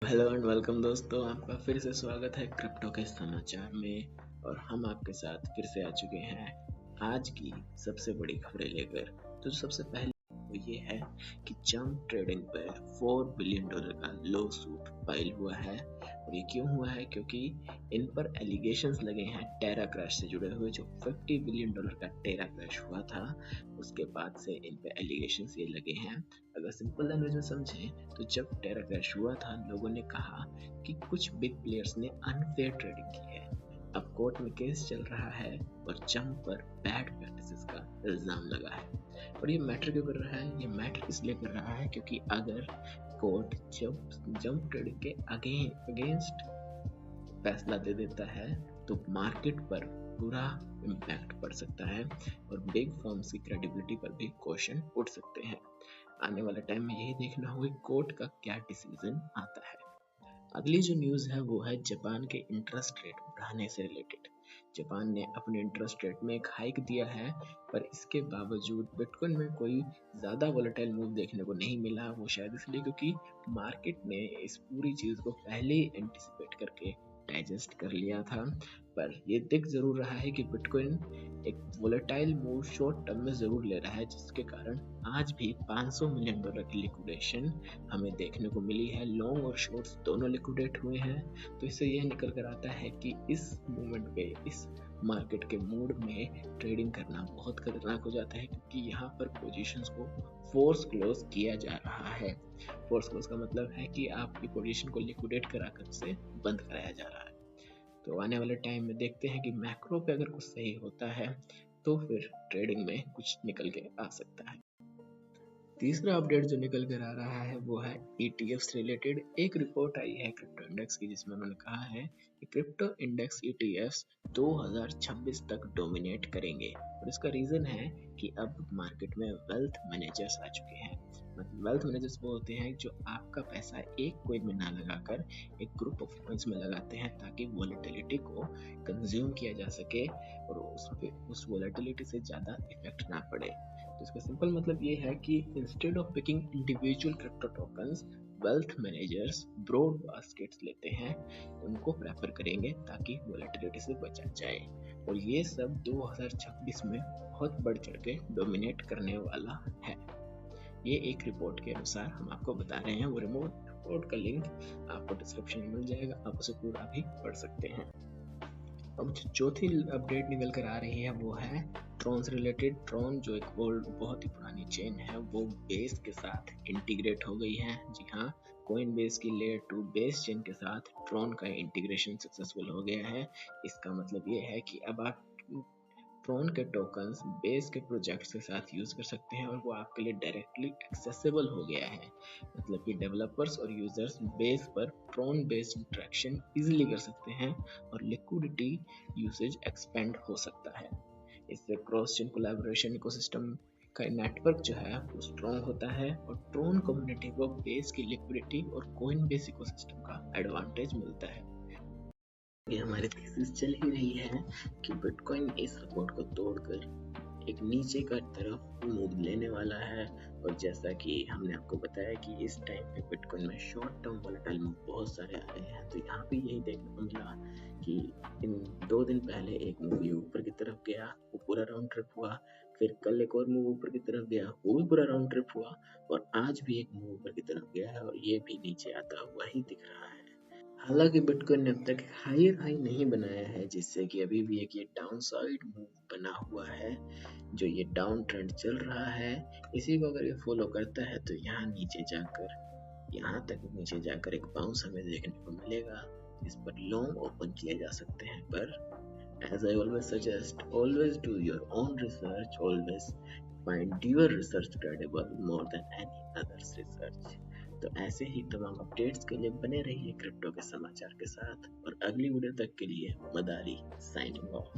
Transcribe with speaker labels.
Speaker 1: Hello and welcome दोस्तों, आपका फिर से स्वागत है क्रिप्टो के समाचार में। और हम आपके साथ फिर से आ चुके हैं आज की सबसे बड़ी खबरें लेकर। तो सबसे पहले वो ये है कि जंप ट्रेडिंग पर $4 बिलियन का लो सूट फाइल हुआ है। और ये क्यों हुआ है? क्योंकि इन पर एलिगेशंस लगे हैं टेरा क्रैश से जुड़े हुए। जो $50 बिलियन का टेरा क्रैश हुआ था, उसके बाद से इन पे एलिगेशंस ये लगे हैं। अगर सिंपल लैंग्वेज में समझें तो जब टेरा क्रैश हुआ था, लोगों ने कहा कि कुछ बिग प्लेयर्स ने अनफेयर ट्रेडिंग की है। अब कोर्ट में केस चल रहा है और जंप पर बैड प्रैक्टिसेस का इल्जाम लगा है। और ये मैटर क्यों कर रहा है? ये मैटर इसलिए कर रहा है क्योंकि अगर कोर्ट जंप ट्रेडिंग के अगेंस्ट फैसला दे देता है तो मार्केट पर बुरा इम्पैक्ट पड़ सकता है और बिग फर्म्स की क्रेडिबिलिटी पर भी क्वेश्चन उठ सकते हैं। आने वाले टाइम में यही देखना होगा कोर्ट का क्या डिसीजन आता है। अगली जो न्यूज़ है वो है जापान के इंटरेस्ट रेट बढ़ाने से रिलेटेड। जापान ने अपने इंटरेस्ट रेट में एक हाइक दिया है, पर इसके बावजूद बिटकॉइन में कोई ज़्यादा वोलेटाइल मूव देखने को नहीं मिला। वो शायद इसलिए क्योंकि मार्केट ने इस पूरी चीज़ को पहले ही एंटिसिपेट करके डाइजेस्ट कर लिया था। पर ये दिख ज़रूर रहा है कि बिटकॉइन एक वोलेटाइल मूव शॉर्ट टर्म में ज़रूर ले रहा है, जिसके कारण आज भी $500 मिलियन की लिक्विडेशन हमें देखने को मिली है। लॉन्ग और शॉर्ट्स दोनों लिक्विडेट हुए हैं। तो इससे यह निकल कर आता है कि इस मोमेंट पे, इस मार्केट के मूड में ट्रेडिंग करना बहुत खतरनाक हो जाता है, क्योंकि यहाँ पर पोजीशंस को फोर्स क्लोज किया जा रहा है। फोर्स क्लोज का मतलब है कि आपकी पोजीशन को लिक्विडेट कराकर उसे बंद कराया जा रहा है। तो आने वाले टाइम में देखते हैं कि मैक्रो पे अगर कुछ सही होता है तो फिर ट्रेडिंग में कुछ निकल के आ सकता है। तीसरा अपडेट जो निकल कर आ रहा है वो है ETF से रिलेटेड। एक रिपोर्ट आई है क्रिप्टो इंडेक्स की, जिसमें उन्होंने कहा है कि क्रिप्टो इंडेक्स ETFs 2026 तक डोमिनेट करेंगे। और इसका रीज़न है कि अब मार्केट में वेल्थ मैनेजर्स आ चुके हैं। मतलब वेल्थ मैनेजर्स वो होते हैं जो आपका पैसा एक कोइन में ना लगाकर एक ग्रुप ऑफ कॉइन्स में लगाते हैं, ताकि वॉलेटिलिटी को कंज्यूम किया जा सके और उस वॉलेटिलिटी से ज़्यादा इफेक्ट ना पड़े। तो इसका सिंपल मतलब ये है कि instead of picking individual crypto tokens, wealth managers broad baskets लेते हैं, उनको प्रेफर करेंगे ताकि वोलेटिलिटी से बचा जाए। और ये सब 2026 में बहुत बढ़ चढ़ के डोमिनेट करने वाला है। ये एक रिपोर्ट के अनुसार हम आपको बता रहे हैं। वो रिपोर्ट का लिंक आपको डिस्क्रिप्शन में मिल जाएगा, आप उसे पूरा भी पढ़ सकते हैं। अब जो चौथी अपडेट निकल कर आ रही है वो है ट्रॉन से रिलेटेड। ट्रॉन जो एक ओल्ड बहुत ही पुरानी चेन है, वो बेस के साथ इंटीग्रेट हो गई है। जी हाँ, कोइन बेस की लेयर 2 बेस चेन के साथ ट्रॉन का इंटीग्रेशन सक्सेसफुल हो गया है। इसका मतलब ये है कि अब आप ट्रॉन के टोकन्स बेस के प्रोजेक्ट्स के साथ यूज कर सकते हैं और वो आपके लिए डायरेक्टली एक्सेसिबल हो गया है। मतलब कि डेवलपर्स और यूजर्स बेस पर ट्रॉन बेस्ड इंटरेक्शन इजीली कर सकते हैं और लिक्विडिटी यूसेज एक्सपेंड हो सकता है। इससे क्रॉस चेन कोलैबोरेशन इकोसिस्टम का नेटवर्क जो है वो स्ट्रॉन्ग होता है और ट्रॉन कम्युनिटी को बेस की लिक्विडिटी और कोइन बेस इकोसिस्टम का एडवांटेज मिलता है। ये हमारी थीसिस चल ही रही है कि बिटकॉइन इस सपोर्ट को तोड़कर एक नीचे का तरफ मूव लेने वाला है। और जैसा कि हमने आपको बताया कि इस टाइम पे बिटकॉइन में शॉर्ट टर्म वोलेटाइल मूव बहुत सारे आ रहे हैं, तो यहाँ पे यही देखने को मिला कि इन 2 दिन पहले एक मूव ऊपर की तरफ गया, वो पूरा राउंड ट्रिप हुआ। फिर कल एक और मूव ऊपर की तरफ गया, वो भी पूरा राउंड ट्रिप हुआ। और आज भी एक मूव ऊपर की तरफ गया है और ये भी नीचे आता हुआ ही दिख रहा है। हालांकि बिटकॉइन ने अब तक हायर हाई नहीं बनाया है, जिससे कि अभी भी एक ये डाउन साइड मूव बना हुआ है। जो ये डाउन ट्रेंड चल रहा है, इसी को अगर ये फॉलो करता है तो यहाँ तक नीचे जाकर एक बाउंस हमें देखने को मिलेगा, जिस पर लॉन्ग ओपन किए जा सकते हैं। पर as I always suggest, always do your own research, always find your research credible more than any other's research। तो ऐसे ही तमाम अपडेट्स के लिए बने रहिए क्रिप्टो के समाचार के साथ, और अगली वीडियो तक के लिए मदारी साइनिंग ऑफ।